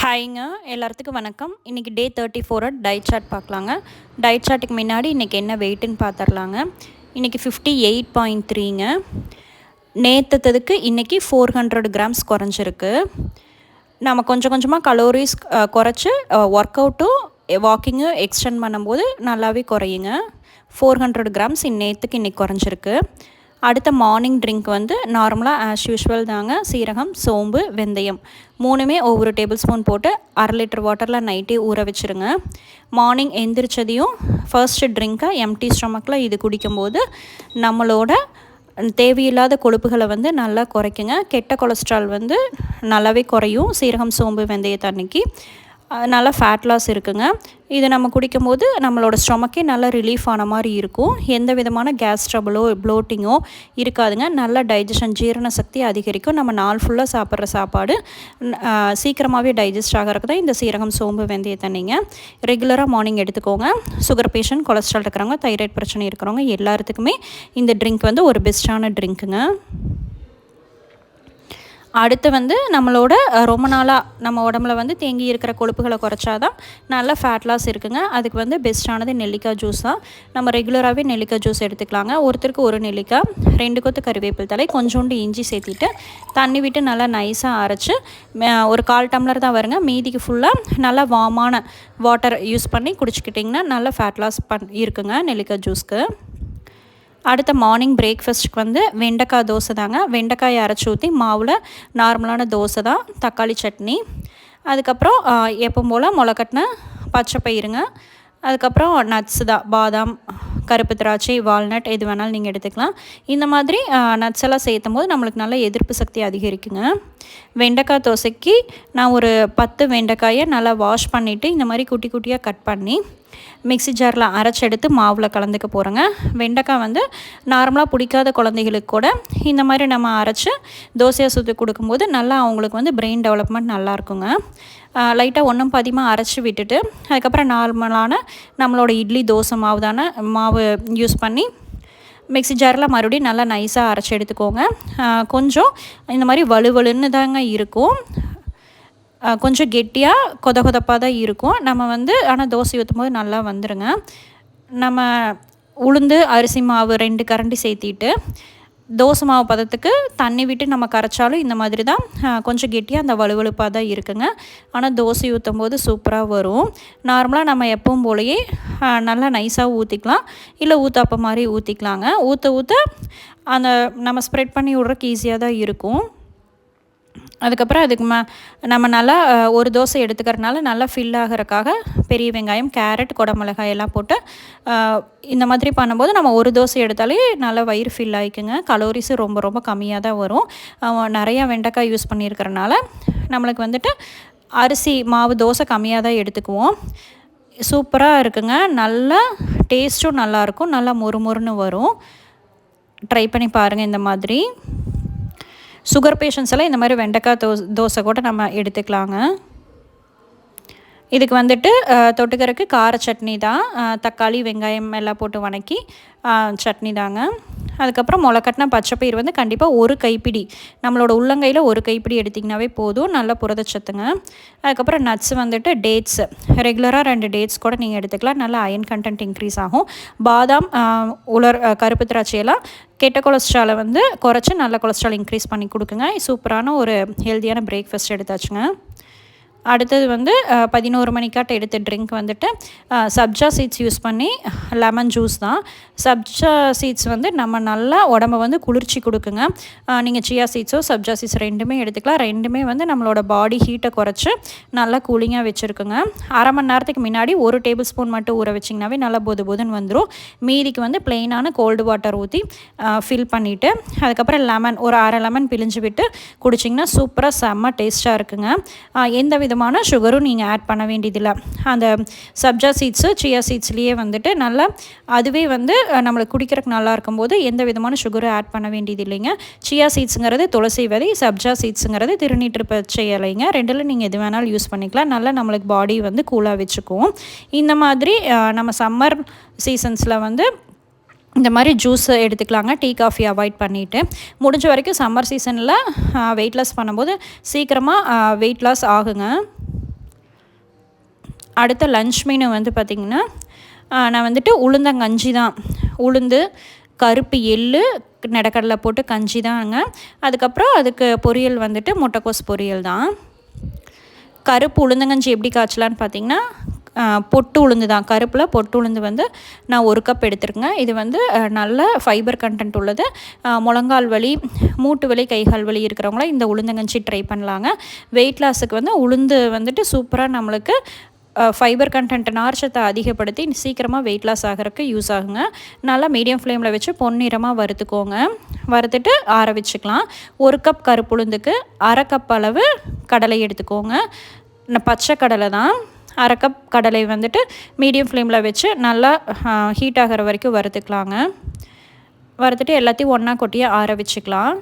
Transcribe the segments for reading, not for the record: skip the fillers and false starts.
ஹாய்ங்க எல்லாத்துக்கும் வணக்கம். இன்றைக்கி டே 34 டயட் சார்ட் பார்க்கலாங்க. டயட் சார்ட்டுக்கு முன்னாடி இன்றைக்கி என்ன வெயிட்டுன்னு பார்த்துடலாங்க. இன்றைக்கி 58.3ங்க. நேற்றுக்கு இன்றைக்கி 400 கிராம்ஸ் குறைஞ்சிருக்கு. நம்ம கொஞ்சம் கொஞ்சமாக கலோரிஸ் குறைச்சி ஒர்க் அவுட்டும் வாக்கிங்கும் எக்ஸ்டெண்ட் பண்ணும்போது நல்லாவே குறையுங்க. 400 கிராம்ஸ் நேற்றுக்கு இன்றைக்கி குறைஞ்சிருக்கு. அடுத்த மார்னிங் ட்ரிங்க் வந்து நார்மலாக ஆஸ் யூஷுவல் தாங்க. சீரகம், சோம்பு, வெந்தயம் மூணுமே ஒவ்வொரு டேபிள் ஸ்பூன் போட்டு 1/2 லிட்டர் வாட்டரில் நைட்டே ஊற வச்சுருங்க. மார்னிங் எந்திரிச்சதையும் ஃபர்ஸ்ட்டு ட்ரிங்க்கை எம்டி ஸ்டொமக்கில் இது குடிக்கும்போது நம்மளோட தேவையில்லாத கொழுப்புகளை வந்து நல்லா குறைக்குங்க. கெட்ட கொலஸ்ட்ரால் வந்து நல்லாவே குறையும். சீரகம், சோம்பு, வெந்தய தண்ணிக்கு நல்லா ஃபேட் லாஸ் இருக்குங்க. இது நம்ம குடிக்கும்போது நம்மளோட ஸ்டொமக்கே நல்லா ரிலீஃப் ஆன மாதிரி இருக்கும். எந்த விதமான கேஸ் ட்ரபிளோ ப்ளோட்டிங்கோ இருக்காதுங்க. நல்ல டைஜஷன், ஜீரண சக்தி அதிகரிக்கும். நம்ம நாள் ஃபுல்லாக சாப்பிட்ற சாப்பாடு சீக்கிரமாகவே டைஜஸ்ட் ஆகிறதுக்கு தான் இந்த சீரகம், சோம்பு, வெந்தய தண்ணிங்க. ரெகுலராக மார்னிங் எடுத்துக்கோங்க. சுகர் பேஷண்ட், கொலஸ்ட்ரால் இருக்கிறவங்க, தைராய்டு பிரச்சனை இருக்கிறவங்க எல்லாத்துக்குமே இந்த ட்ரிங்க் வந்து ஒரு பெஸ்ட்டான ட்ரிங்க்குங்க. அடுத்து வந்து நம்மளோட ரொம்ப நாளாக நம்ம உடம்புல வந்து தேங்கி இருக்கிற கொழுப்புகளை குறைச்சாதான் நல்ல ஃபேட் லாஸ் இருக்குங்க. அதுக்கு வந்து பெஸ்ட்டானது நெல்லிக்காய் ஜூஸ் தான். நம்ம ரெகுலராகவே நெல்லிக்காய் ஜூஸ் எடுத்துக்கலாங்க. ஒருத்தருக்கு ஒரு நெல்லிக்காய், 2 கொத்து கறிவேப்பிலை தழை, கொஞ்சோண்டு இஞ்சி சேர்த்திட்டு தண்ணி விட்டு நல்லா நைஸாக அரைச்சி ஒரு 1/4 டம்ளர் தான் வருங்க. மீதிக்கு ஃபுல்லாக நல்லா வார்மான வாட்டர் யூஸ் பண்ணி குடிச்சிக்கிட்டிங்கன்னா நல்ல ஃபேட் லாஸ் இருக்குங்க நெல்லிக்காய் ஜூஸ்க்கு. அடுத்த மார்னிங் பிரேக்ஃபாஸ்ட்டுக்கு வந்து வெண்டைக்காய் தோசை தாங்க. வெண்டைக்காயை அரைச்சி ஊற்றி மாவில் நார்மலான தோசை தான், தக்காளி சட்னி. அதுக்கப்புறம் எப்பவும் போல் முளைக்கட்டின பச்சை பயிருங்க. அதுக்கப்புறம் நட்ஸு தான், பாதாம், கருப்பு திராட்சை, வால்நட் எது வேணாலும் நீங்கள் எடுத்துக்கலாம். இந்த மாதிரி நட்ஸ் எல்லாம் சேர்த்தும் போது நம்மளுக்கு நல்ல எதிர்ப்பு சக்தி அதிகரிக்குங்க. வெண்டைக்காய் தோசைக்கு நான் ஒரு 10 வெண்டைக்காயை நல்லா வாஷ் பண்ணிவிட்டு இந்த மாதிரி குட்டி குட்டியாக கட் பண்ணி மிக்ஸி ஜாரில் அரைச்சி எடுத்து மாவில் கலந்துக்க போகிறேங்க. வெண்டைக்காய் வந்து நார்மலாக பிடிக்காத குழந்தைகளுக்கு கூட இந்த மாதிரி நம்ம அரைச்சி தோசையாக சுற்றி கொடுக்கும்போது நல்லா அவங்களுக்கு வந்து பிரெயின் டெவலப்மெண்ட் நல்லாயிருக்குங்க. லைட்டாக ஒன்றும் பாதியமாக அரைச்சி விட்டுட்டு அதுக்கப்புறம் நார்மலான நம்மளோட இட்லி தோசை மாவு யூஸ் பண்ணி மிக்ஸி ஜாரில் மறுபடியும் நல்லா நைஸாக அரைச்சி எடுத்துக்கோங்க. கொஞ்சம் இந்த மாதிரி வலுவலுன்னு தாங்க இருக்கும். கொஞ்சம் கெட்டியாக கொதப்பாக தான் இருக்கும். நம்ம வந்து ஆனால் தோசை ஊற்றும் போது நல்லா வந்துடுங்க. நம்ம உளுந்து, அரிசி மாவு 2 கரண்டி சேர்த்திட்டு தோசை மாவு பதத்துக்கு தண்ணி விட்டு நம்ம கரைச்சாலும் இந்த மாதிரி தான் கொஞ்சம் கெட்டியாக அந்த வலுவலுப்பாக தான் இருக்குங்க. ஆனால் தோசை ஊற்றும் போது சூப்பராக வரும். நார்மலாக நம்ம எப்பவும் போலயே நல்லா நைஸாக ஊற்றிக்கலாம், இல்லை ஊத்தாப்ப மாதிரி ஊற்றிக்கலாங்க. ஊற்ற அந்த நம்ம ஸ்ப்ரெட் பண்ணி விட்றதுக்கு ஈஸியாக தான் இருக்கும். அதுக்கப்புறம் அதுக்கு நம்ம நல்லா ஒரு தோசை எடுத்துக்கிறதுனால நல்லா ஃபில் ஆகிறதுக்காக பெரிய வெங்காயம், கேரட், குடமிளகாய் எல்லாம் போட்டு இந்த மாதிரி பண்ணும்போது நம்ம ஒரு தோசை எடுத்தாலே நல்லா வயிறு ஃபில் ஆகிக்குங்க. கலோரிஸு ரொம்ப ரொம்ப கம்மியாக தான் வரும். நிறையா வெண்டைக்காய் யூஸ் பண்ணியிருக்கிறனால நம்மளுக்கு வந்துட்டு அரிசி மாவு தோசை கம்மியாக தான் எடுத்துக்குவோம். சூப்பராக இருக்குங்க. நல்லா டேஸ்ட்டும் நல்லாயிருக்கும், நல்லா மொறுமொறுன்னு வரும். ட்ரை பண்ணி பாருங்கள். இந்த மாதிரி சுகர் பேஷண்ட்ஸ் எல்லாம் இந்த மாதிரி வெண்டைக்காய் தோசை கூட நம்ம எடுத்துக்கலாங்க. இதுக்கு வந்துட்டு தொட்டுக்கறக்கு கார சட்னி தான். தக்காளி, வெங்காயம் எல்லாம் போட்டு வணக்கி சட்னி தாங்க. அதுக்கப்புறம் முளைக்கட்டின பச்சைப்பயிர் வந்து கண்டிப்பாக ஒரு கைப்பிடி, நம்மளோட உள்ளங்கையில் ஒரு கைப்பிடி எடுத்திங்கனாவே போதும், நல்ல புரதச்சத்துங்க. அதுக்கப்புறம் நட்ஸ் வந்துட்டு டேட்ஸு, ரெகுலராக 2 டேட்ஸ் கூட நீங்கள் எடுத்துக்கலாம். நல்ல அயன் கண்டென்ட் இன்க்ரீஸ் ஆகும். பாதாம், கருப்பு திராட்சையெல்லாம் கெட்ட கொலஸ்ட்ராலை வந்து குறைச்சி நல்ல கொலஸ்ட்ரால் இன்க்ரீஸ் பண்ணி கொடுக்குங்க. சூப்பரான ஒரு ஹெல்த்தியான பிரேக்ஃபாஸ்ட் எடுத்தாச்சுங்க. அடுத்தது வந்து 11 மணிக்காட்ட எடுத்த ட்ரிங்க் வந்துட்டு சப்ஜா சீட்ஸ் யூஸ் பண்ணி லெமன் ஜூஸ் தான். சப்ஜா சீட்ஸ் வந்து நம்ம நல்லா உடம்பை வந்து குளிர்ச்சி கொடுக்குங்க. நீங்கள் சியா சீட்ஸோ சப்ஜா சீட்ஸ் ரெண்டுமே எடுத்துக்கலாம். ரெண்டுமே வந்து நம்மளோட பாடி ஹீட்டை குறைச்சி நல்லா கூலிங்காக வச்சுருக்குங்க. அரை மணி நேரத்துக்கு முன்னாடி 1 டேபிள் ஸ்பூன் மட்டும் ஊற வச்சிங்கனாவே நல்லா பொதுன்னு வந்துடும். மீதிக்கு வந்து ப்ளெயினான கோல்டு வாட்டர் ஊற்றி ஃபில் பண்ணிவிட்டு அதுக்கப்புறம் லெமன் ஒரு 1/2 லெமன் பிழிஞ்சு விட்டு குடிச்சிங்கன்னா சூப்பராக செம்ம டேஸ்ட்டாக இருக்குங்க. எந்த விதமான சுகரும் நீங்கள் ஆட் பண்ண வேண்டியதில்லை. அந்த சப்ஜா சீட்ஸு, சியா சீட்ஸ்லேயே வந்துட்டு நல்லா அதுவே வந்து நம்மளுக்கு குடிக்கிறதுக்கு நல்லா இருக்கும்போது எந்த விதமான சுகரும் ஆட் பண்ண வேண்டியது இல்லைங்க. சியா சீட்ஸுங்கிறது துளசி விதை, சப்ஜா சீட்ஸுங்கிறது திருநீற்று பச்சை இலைங்க. ரெண்டில் நீங்கள் எது வேணாலும் யூஸ் பண்ணிக்கலாம். நல்லா நம்மளுக்கு பாடி வந்து கூலாக வச்சுக்குவோம். இந்த மாதிரி நம்ம சம்மர் சீசன்ஸில் வந்து இந்த மாதிரி ஜூஸ் எடுத்துக்கலாங்க. டீ காஃபி அவாய்ட் பண்ணிவிட்டு முடிஞ்ச வரைக்கும் சம்மர் சீசனில் வெயிட் லாஸ் பண்ணும்போது சீக்கிரமாக வெயிட் லாஸ் ஆகுங்க. அடுத்த லன்ச் மெனு வந்து பார்த்திங்கன்னா நான் வந்துட்டு உளுந்தங்கஞ்சி தான். உளுந்து, கருப்பு எள்ளு, நெடக்கடலை போட்டு கஞ்சி தாங்க. அதுக்கப்புறம் அதுக்கு பொரியல் வந்துட்டு முட்டைக்கோஸ் பொரியல் தான். கருப்பு உளுந்தங்கஞ்சி எப்படி காய்ச்சலான்னு பார்த்திங்கன்னா பொட்டு உளுந்து தான். கருப்பில் பொட்டு உளுந்து வந்து நான் 1 கப் எடுத்துருக்கேங்க. இது வந்து நல்ல ஃபைபர் கண்டென்ட் உள்ளது. முழங்கால் வலி, மூட்டு வலி, கைகால் வலி இருக்கிறவங்களாம் இந்த உளுந்தங்கஞ்சி ட்ரை பண்ணலாங்க. வெயிட் லாஸுக்கு வந்து உளுந்து வந்துட்டு சூப்பராக நம்மளுக்கு ஃபைபர் கண்டென்ட் நார்ச்சத்தை அதிகப்படுத்தி சீக்கிரமாக வெயிட் லாஸ் ஆகிறதுக்கு யூஸ் ஆகுங்க. நல்லா மீடியம் ஃப்ளேமில் வச்சு பொன்னிறமாக வறுத்துக்கோங்க. வறுத்துட்டு ஆற வச்சுக்கலாம். 1 கப் கருப்புளுந்துக்கு 1/2 கப் அளவு கடலை எடுத்துக்கோங்க. பச்சை கடலை தான். 1/2 கப் கடலை வந்துட்டு மீடியம் ஃப்ளேமில் வச்சு நல்லா ஹீட் ஆகிற வரைக்கும் வறுத்துக்கலாங்க. வறுத்துட்டு எல்லாத்தையும் ஒன்றா கொட்டியே ஆற வச்சுக்கலாம்.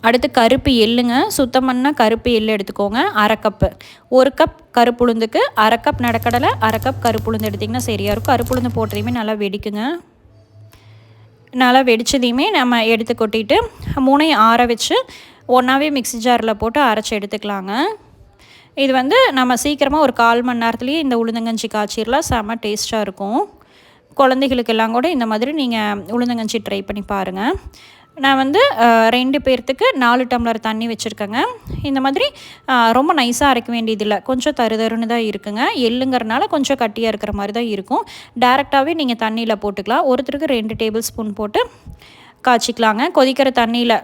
அடுத்து கருப்பு எள்ளுங்க. சுத்தம் பண்ண கருப்பு எள்ளு எடுத்துக்கோங்க. 1/2 கப்பு. 1 கப் கருப்புளுந்துக்கு 1/2 கப் நடக்கடலை, 1/2 கப் கருப்புளுந்து எடுத்திங்கன்னா சரியாக இருக்கும். கருப்புளுந்து போட்டதையுமே நல்லா வெடிக்குங்க. நல்லா வெடித்ததையுமே நம்ம எடுத்து கொட்டிட்டு 3ஐயும் ஆற வச்சு ஒன்றாவே மிக்ஸி ஜாரில் போட்டு அரைச்சி எடுத்துக்கலாங்க. இது வந்து நம்ம சீக்கிரமாக ஒரு 1/4 மணி நேரத்துலேயே இந்த உளுந்தங்கஞ்சி காய்ச்சிடலாம். செம்ம டேஸ்ட்டாக இருக்கும். குழந்தைகளுக்கெல்லாம் கூட இந்த மாதிரி நீங்கள் உளுந்தங்கஞ்சி ட்ரை பண்ணி பாருங்கள். நான் வந்து 2 பேர்த்துக்கு 4 டம்ளர் தண்ணி வச்சுருக்கேங்க. இந்த மாதிரி ரொம்ப நைஸாக அரைக்க வேண்டியதில்லை. கொஞ்சம் தருன்னு தான் இருக்குங்க. எள்ளுங்கிறனால கொஞ்சம் கட்டியாக இருக்கிற மாதிரி தான் இருக்கும். டேரெக்டாகவே நீங்கள் தண்ணியில் போட்டுக்கலாம். ஒருத்தருக்கு 2 டேபிள் ஸ்பூன் போட்டு காய்ச்சிக்கலாங்க. கொதிக்கிற தண்ணியில்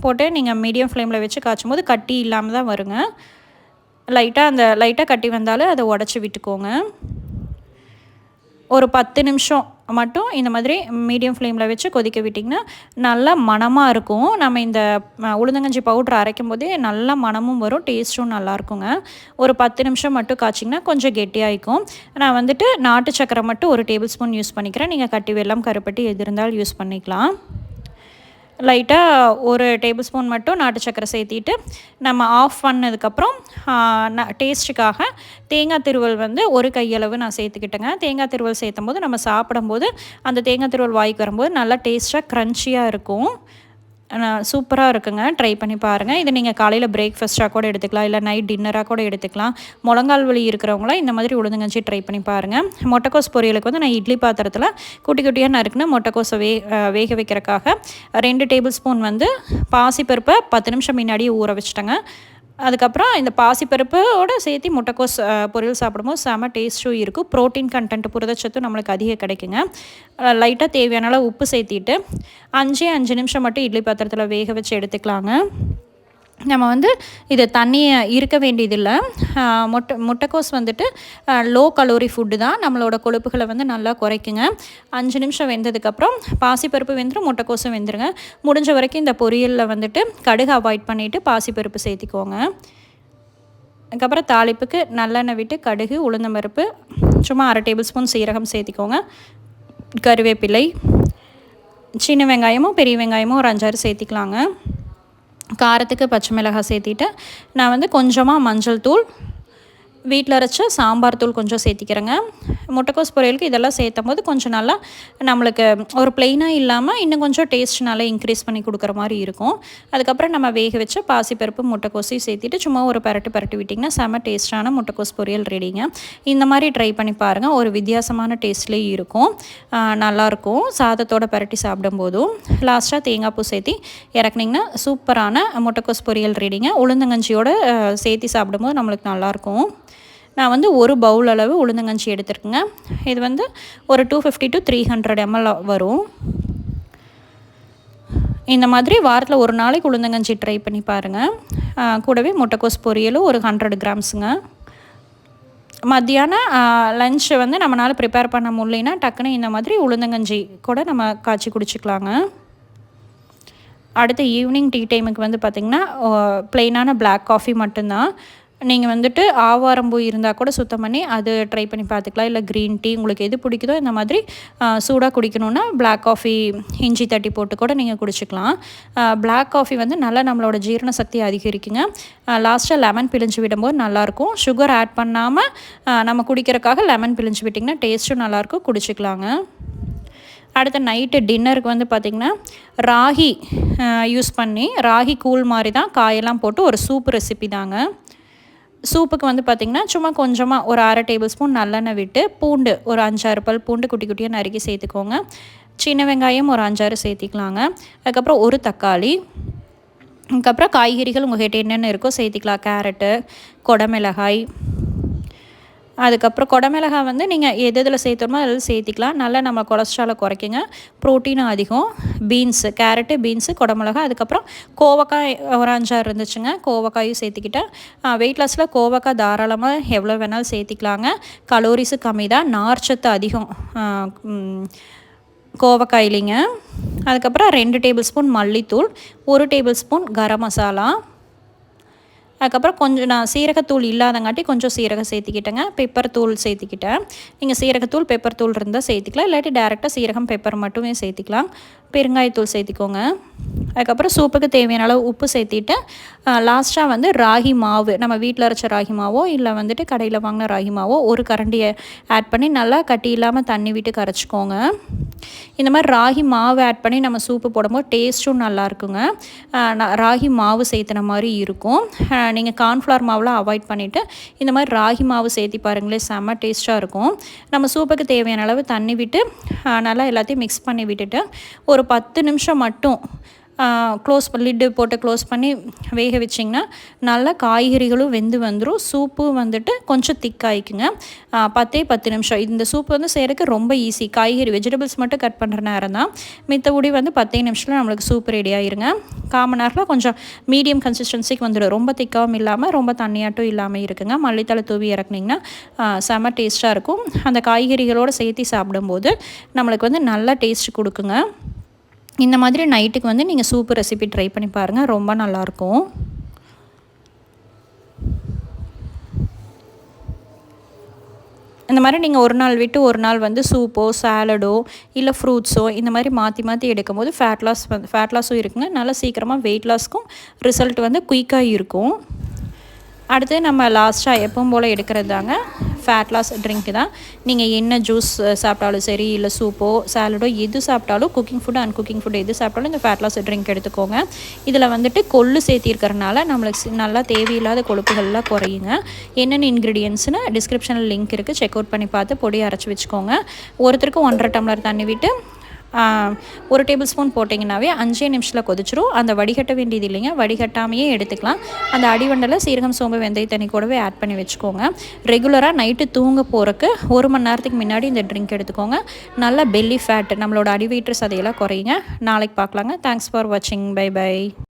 போட்டு நீங்கள் மீடியம் ஃப்ளேமில் வச்சு காய்ச்சும் போது கட்டி இல்லாமல் தான் வருங்க. லைட்டாக கட்டி வந்தாலும் அதை உடச்சி விட்டுக்கோங்க. ஒரு 10 நிமிஷம் மட்டும் இந்த மாதிரி மீடியம் ஃப்ளேமில் வச்சு கொதிக்க விட்டிங்கன்னா நல்லா மணமாக இருக்கும். நம்ம இந்த உளுந்தங்கஞ்சி பவுட்ரு அரைக்கும் போதே நல்லா மணமும் வரும், டேஸ்ட்டும் நல்லாயிருக்குங்க. ஒரு 10 நிமிஷம் மட்டும் காய்ச்சிங்கன்னா கொஞ்சம் கெட்டியாகிக்கும். நான் வந்துட்டு நாட்டு சக்கரை மட்டும் 1 டேபிள் ஸ்பூன் யூஸ் பண்ணிக்கிறேன். நீங்கள் கட்டி வெல்லம், கருப்பட்டி எது இருந்தாலும் யூஸ் பண்ணிக்கலாம். லைட்டாக 1 டேபிள் ஸ்பூன் மட்டும் நாட்டு சக்கரை சேர்த்திட்டு நம்ம ஆஃப் பண்ணதுக்கப்புறம் டேஸ்ட்டுக்காக தேங்காய் திருவல் வந்து 1 கையளவு நான் சேர்த்துக்கிட்டேங்க. தேங்காய் திருவல் சேர்த்தும் போது நம்ம சாப்பிடும்போது அந்த தேங்காய் திருவல் வாய்க்கு வரும்போது நல்லா டேஸ்ட்டாக க்ரன்ச்சியாக இருக்கும். சூப்பராக இருக்குங்க. ட்ரை பண்ணி பாருங்கள். இது நீங்கள் காலையில் பிரேக்ஃபாஸ்ட்டாக கூட எடுத்துக்கலாம், இல்லை நைட் டின்னராக கூட எடுத்துக்கலாம். முழங்கால் வலி இருக்கிறவங்களாம் இந்த மாதிரி உளுந்தங்கஞ்சி ட்ரை பண்ணி பாருங்கள். முட்டைக்கோஸ் பொரியலுக்கு வந்து நான் இட்லி பாத்திரத்தில் குட்டி குட்டியாக நறுக்குன்னு முட்டைக்கோஸை வேக வைக்கிறக்காக 2 டேபிள் ஸ்பூன் வந்து பாசிப்பருப்பை 10 நிமிஷம் முன்னாடியே ஊற வச்சுட்டேங்க. அதுக்கப்புறம் இந்த பாசிப்பருப்போடு சேர்த்து முட்டைக்கோஸ் பொரியல் சாப்பிடும்போது செம டேஸ்ட்டும் இருக்கும். ப்ரோட்டீன் கண்டென்ட், புரதச்சத்தும் நம்மளுக்கு அதிகம் கிடைக்குங்க. லைட்டாக தேவையான அளவு உப்பு சேர்த்திட்டு 5 நிமிஷம் மட்டும் இட்லி பாத்திரத்தில் வேக வச்சு எடுத்துக்கலாங்க. நம்ம வந்து இது தண்ணியை இருக்க வேண்டியதில்லை. முட்டைக்கோஸ் வந்துட்டு லோ கலோரி ஃபுட்டு தான். நம்மளோட கொழுப்புகளை வந்து நல்லா குறைக்குங்க. 5 நிமிஷம் வெந்ததுக்கப்புறம் பாசிப்பருப்பு வெந்துடும், முட்டைக்கோஸும் வெந்துருங்க. முடிஞ்ச வரைக்கும் இந்த பொரியலில் வந்துட்டு கடுகு அவாய்ட் பண்ணிவிட்டு பாசிப்பருப்பு சேர்த்திக்கோங்க. அதுக்கப்புறம் தாளிப்புக்கு நல்லெண்ணெய் விட்டு கடுகு, உளுந்தம்பருப்பு, சும்மா 1/2 டேபிள் ஸ்பூன் சீரகம் சேர்த்திக்கோங்க. கருவேப்பிலை, சின்ன வெங்காயமும் பெரிய வெங்காயமும் ஒரு 5-6 சேர்த்திக்கலாங்க. காரத்துக்கு பச்சை மிளகாய் சேர்த்திட்டு நான் வந்து கொஞ்சமாக மஞ்சள் தூள், வீட்டில் அரைச்ச சாம்பார் தூள் கொஞ்சம் சேர்த்திக்கிறேங்க. முட்டைக்கோஸ் பொரியலுக்கு இதெல்லாம் சேர்த்தும் போது கொஞ்சம் நல்லா நம்மளுக்கு ஒரு ப்ளெயினாக இல்லாமல் இன்னும் கொஞ்சம் டேஸ்ட் நல்லா இன்க்ரீஸ் பண்ணி கொடுக்குற மாதிரி இருக்கும். அதுக்கப்புறம் நம்ம வேக வச்ச பாசிப்பருப்பு, முட்டைக்கோஸையும் சேர்த்திட்டு சும்மா ஒரு பரட்டு விட்டிங்கன்னா செம்ம டேஸ்ட்டான முட்டைக்கோஸ் பொரியல் ரெடிங்க. இந்த மாதிரி ட்ரை பண்ணி பாருங்கள். ஒரு வித்தியாசமான டேஸ்ட்லேயும் இருக்கும், நல்லாயிருக்கும். சாதத்தோடு பரட்டி சாப்பிடும்போதும் லாஸ்ட்டாக தேங்காய் பூ சேர்த்தி இறக்குனிங்கன்னா சூப்பரான முட்டைக்கோஸ் பொரியல் ரெடிங்க. உளுந்தங்கஞ்சியோடு சேர்த்தி சாப்பிடும்போது நம்மளுக்கு நல்லாயிருக்கும். நான் வந்து 1 பவுல் அளவு உளுந்தங்கஞ்சி எடுத்துருக்கேங்க. இது வந்து ஒரு 250 to 300 ml வரும். இந்த மாதிரி வாரத்தில் ஒரு நாளைக்கு உளுந்தங்கஞ்சி ட்ரை பண்ணி பாருங்கள். கூடவே முட்டைக்கோஸ் பொரியலும் ஒரு 100 கிராம்ஸுங்க. மத்தியானம் லஞ்சு வந்து நம்மளால் ப்ரிப்பேர் பண்ண முடியலன்னா டக்குன்னு இந்த மாதிரி உளுந்தங்கஞ்சி கூட நம்ம காய்ச்சி குடிச்சிக்கலாங்க. அடுத்து ஈவினிங் டீ டைமுக்கு வந்து பார்த்திங்கன்னா ப்ளெயினான பிளாக் காஃபி மட்டும்தான். நீங்கள் வந்துட்டு ஆவாரம்பூ இருந்தால் கூட சுத்தம் பண்ணி அது ட்ரை பண்ணி பார்த்துக்கலாம். இல்லை க்ரீன் டீ உங்களுக்கு எது பிடிக்குதோ இந்த மாதிரி சூடாக குடிக்கணுன்னா பிளாக் காஃபி இஞ்சி தட்டி போட்டு கூட நீங்கள் குடிச்சிக்கலாம். பிளாக் காஃபி வந்து நல்லா நம்மளோட ஜீரண சக்தி அதிகரிக்குங்க. லாஸ்ட்டாக லெமன் பிழிஞ்சு விடும்போது நல்லாயிருக்கும். சுகர் ஆட் பண்ணாமல் நம்ம குடிக்கிறதுக்காக லெமன் பிழிஞ்சு விட்டிங்கன்னா டேஸ்ட்டும் நல்லாயிருக்கும், குடிச்சிக்கலாங்க. அடுத்த நைட்டு டின்னருக்கு வந்து பார்த்திங்கன்னா ராகி யூஸ் பண்ணி ராகி கூழ் மாதிரி தான் காயெல்லாம் போட்டு ஒரு சூப் ரெசிபி தாங்க. சூப்புக்கு வந்து பார்த்திங்கன்னா சும்மா கொஞ்சமாக ஒரு 1/2 டேபிள் ஸ்பூன் நல்லெண்ணெய் விட்டு பூண்டு ஒரு 5-6 பல் பூண்டு குட்டி குட்டியாக நறுக்கி சேர்த்துக்கோங்க. சின்ன வெங்காயம் ஒரு 5-6 சேர்த்திக்கலாங்க. அதுக்கப்புறம் ஒரு தக்காளி, அதுக்கப்புறம் காய்கறிகள் உங்கள்கிட்ட என்னென்ன இருக்கோ சேர்த்திக்கலாம். கேரட்டு, கொடமிளகாய், அதுக்கப்புறம் கொடமிளகாய் வந்து நீங்கள் எது எதில் சேர்த்தோமோ அதில் சேர்த்திக்கலாம். நல்லா நம்ம கொலஸ்ட்ராலை குறைக்குங்க, ப்ரோட்டீனும் அதிகம். பீன்ஸு, கேரட்டு, பீன்ஸு, கொடமிளகாய், அதுக்கப்புறம் கோவக்காய் ஒரு 5-6 இருந்துச்சுங்க, கோவக்காயும் சேர்த்திக்கிட்டேன். வெயிட் லாஸில் கோவக்காய் தாராளமாக எவ்வளோ வேணாலும் சேர்த்திக்கலாங்க. கலோரிஸு கம்மி தான், நார்ச்சத்து அதிகம் கோவக்காயிலிங்க. அதுக்கப்புறம் 2 டேபிள் ஸ்பூன் மல்லித்தூள், 1 டேபிள் ஸ்பூன் கரம் மசாலா, அதுக்கப்புறம் கொஞ்சம் நான் சீரகத்தூள் இல்லாதங்காட்டி கொஞ்சம் சீரகம் சேர்த்திக்கிட்டேங்க. பெப்பர் தூள் சேர்த்திக்கிட்டேன். நீங்கள் சீரகத்தூள் பெப்பர் தூள் இருந்தால் சேர்த்திக்கலாம், இல்லாட்டி டேரெக்டாக சீரகம் பெப்பர் மட்டுமே சேர்த்திக்கலாம். பெருங்காயத்தூள் சேர்த்திக்கோங்க. அதுக்கப்புறம் சூப்புக்கு தேவையான அளவு உப்பு சேர்த்திட்டு லாஸ்ட்டாக வந்து ராகி மாவு, நம்ம வீட்டில் அரைச்ச ராகி மாவோ இல்லை வந்துட்டு கடையில் வாங்கின ராகி மாவோ ஒரு கரண்டியை ஆட் பண்ணி நல்லா கட்டி இல்லாமல் தண்ணி விட்டு கரைச்சிக்கோங்க. இந்த மாதிரி ராகி மாவு ஆட் பண்ணி நம்ம சூப்பு போடும்போது டேஸ்ட்டும் நல்லாயிருக்குங்க. ராகி மாவு சேர்த்துன மாதிரி இருக்கும். நீங்கள் கார்ன்ஃப்ளவர் மாவுலாம் அவாய்ட் பண்ணிவிட்டு இந்த மாதிரி ராகி மாவு சேர்த்தி பாருங்களேன், செம்ம டேஸ்ட்டாக இருக்கும். நம்ம சூப்புக்கு தேவையான அளவு தண்ணி விட்டு நல்லா எல்லாத்தையும் மிக்ஸ் பண்ணி விட்டுட்டு ஒரு 10 நிமிஷம் மட்டும் லிட்டு போட்டு க்ளோஸ் பண்ணி வேக வச்சிங்கன்னா நல்லா காய்கறிகளும் வெந்து வந்துடும். சூப்பு வந்துட்டு கொஞ்சம் திக்காயிக்குங்க. 10 நிமிஷம். இந்த சூப்பு வந்து செய்கிறதுக்கு ரொம்ப ஈஸி. காய்கறி வெஜிடபிள்ஸ் மட்டும் கட் பண்ணுற நேரம் தான். மித்தபடி வந்து 10 நிமிஷத்தில் நம்மளுக்கு சூப்பு ரெடி ஆயிருங்க. 1/4 மணி நேரத்தில் கொஞ்சம் மீடியம் கன்சிஸ்டன்சிக்கு வந்துடும். ரொம்ப திக்காகவும் இல்லாமல் ரொம்ப தண்ணியாட்டும் இல்லாமல் இருக்குங்க. மல்லித்தலை தூவி இறக்குனிங்கன்னா செம்ம டேஸ்ட்டாக இருக்கும். அந்த காய்கறிகளோடு சேர்த்து சாப்பிடும்போது நம்மளுக்கு வந்து நல்லா டேஸ்ட் கொடுக்குங்க. இந்த மாதிரி நைட்டுக்கு வந்து நீங்கள் சூப்பு ரெசிபி ட்ரை பண்ணி பாருங்கள், ரொம்ப நல்லாயிருக்கும். இந்த மாதிரி நீங்கள் ஒரு நாள் விட்டு ஒரு நாள் வந்து சூப்போ சாலடோ இல்லை ஃப்ரூட்ஸோ இந்த மாதிரி மாற்றி மாற்றி எடுக்கும்போது ஃபேட் லாஸும் இருக்குங்க. நல்லா சீக்கிரமாக வெயிட் லாஸ்க்கும் ரிசல்ட் வந்து குயிக்காக இருக்கும். அடுத்து நம்ம லாஸ்ட்டாக எப்பவும் போல் எடுக்கிறது தாங்க ஃபேட் லாஸ் ட்ரிங்க்கு தான். நீங்கள் என்ன ஜூஸ் சாப்பிட்டாலும் சரி, இல்லை சூப்போ சாலடோ எது சாப்பிட்டாலும், cooking food and cooking food எது சாப்பிட்டாலும் இந்த ஃபேட் லாஸ் ட்ரிங்க் எடுத்துக்கோங்க. இதில் வந்துட்டு கொள்ளு சேர்த்திருக்கிறனால நம்மளுக்கு நல்லா தேவையில்லாத கொழுப்புகள்லாம் குறையுங்க. என்னென்ன இன்க்ரீடியன்ட்ஸ்னு டிஸ்கிரிப்ஷனில் லிங்க் இருக்குது, செக் அவுட் பண்ணி பார்த்து பொடியை அரைச்சி வச்சுக்கோங்க. ஒருத்தருக்கு 1.5 டம்ளர் தண்ணி விட்டு 1 டேபிள் ஸ்பூன் போட்டிங்கன்னாவே 5 நிமிஷத்தில் கொதிச்சிரும். அந்த வடிகட்ட வேண்டியது இல்லைங்க, வடிகட்டாமையே எடுத்துக்கலாம். அந்த அடிவண்டலை சீரகம், சோம்பு, வெந்தய தண்ணி கூடவே ஆட் பண்ணி வச்சுக்கோங்க. ரெகுலராக நைட்டு தூங்க போகிறக்கு 1 மணி நேரத்துக்கு முன்னாடி இந்த ட்ரிங்க் எடுத்துக்கோங்க. நல்லா பெல்லி ஃபேட், நம்மளோட அடிவயிற்று சதையெல்லாம் குறையுங்க. நாளைக்கு பார்க்கலாங்க. தேங்க்ஸ் ஃபார் வாட்சிங். Bye by.